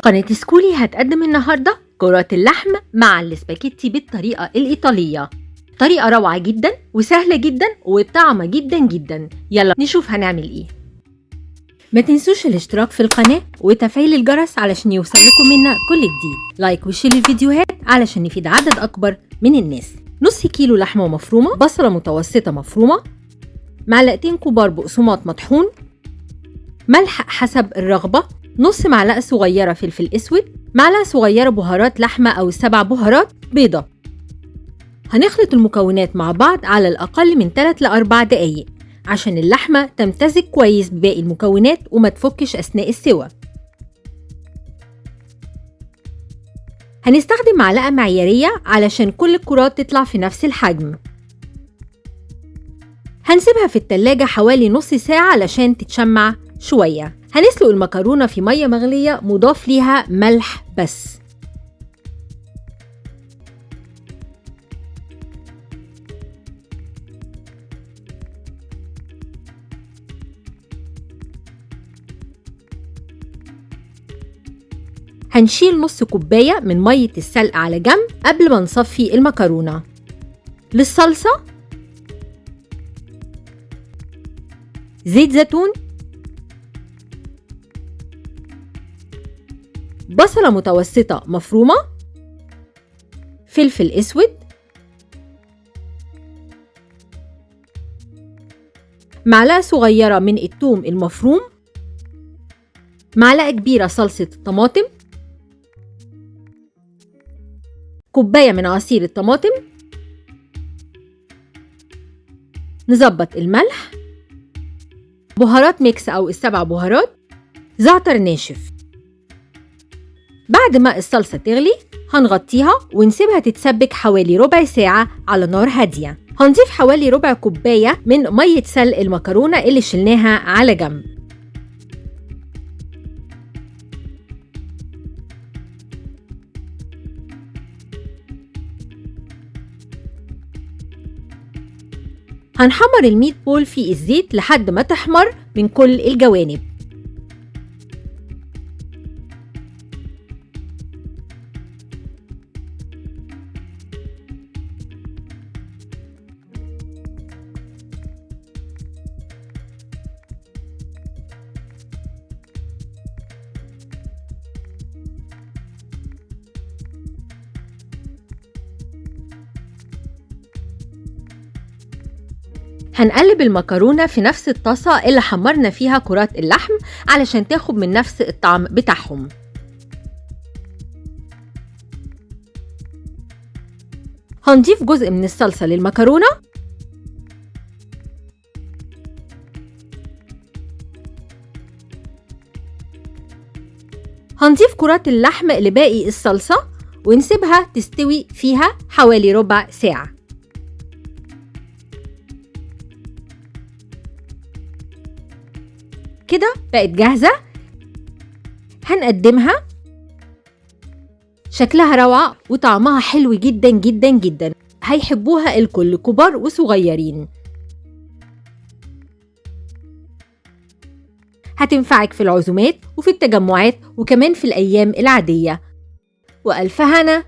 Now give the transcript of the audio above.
قناة سكولي هتقدم النهاردة كرات اللحم مع الاسباجيتي بالطريقة الإيطالية. طريقة روعة جدا وسهلة جدا وطعمة جدا جدا. يلا نشوف هنعمل ايه. ما تنسوش الاشتراك في القناة وتفعيل الجرس علشان يوصل لكم منا كل جديد. لايك وشير الفيديوهات علشان نفيد عدد أكبر من الناس. نص كيلو لحمة مفرومة، بصلة متوسطة مفرومة، معلقتين كبار بقسماط مطحون، ملح حسب الرغبة، نص معلقة صغيرة فلفل اسود، معلقة صغيرة بهارات لحمة أو 7 بهارات، بيضة. هنخلط المكونات مع بعض على الأقل من 3 ل 4 دقايق عشان اللحمة تمتزج كويس بباقي المكونات وما تفكش أثناء السوى. هنستخدم معلقة معيارية علشان كل الكرات تطلع في نفس الحجم. هنسيبها في التلاجة حوالي نص ساعة علشان تتشمع شوية. هنسلق المكرونة في مية مغلية مضاف ليها ملح بس. هنشيل نص كوباية من مية السلق على جنب قبل ما نصفي المكرونة. للصلصة زيت زيتون، بصلة متوسطة مفرومة، فلفل اسود، معلقة صغيرة من الثوم المفروم، معلقة كبيرة صلصة الطماطم، كوباية من عصير الطماطم. نظبط الملح، بهارات ميكس أو ال7 بهارات، زعتر ناشف. بعد ما الصلصة تغلي هنغطيها ونسيبها تتسبك حوالي ربع ساعة على نار هادية. هنضيف حوالي ربع كوباية من مية سلق المكرونة اللي شلناها على جنب. هنحمر الميت بول في الزيت لحد ما تحمر من كل الجوانب. هنقلب المكرونة في نفس الطاسة اللي حمرنا فيها كرات اللحم علشان تاخد من نفس الطعم بتاعهم. هنضيف جزء من الصلصة للمكرونة، هنضيف كرات اللحم لباقي الصلصة ونسيبها تستوي فيها حوالي ربع ساعة. كده بقت جاهزة. هنقدمها. شكلها روعة وطعمها حلو جدا جدا جدا. هيحبوها الكل، كبار وصغيرين. هتنفعك في العزومات وفي التجمعات وكمان في الأيام العادية. وألف هنا.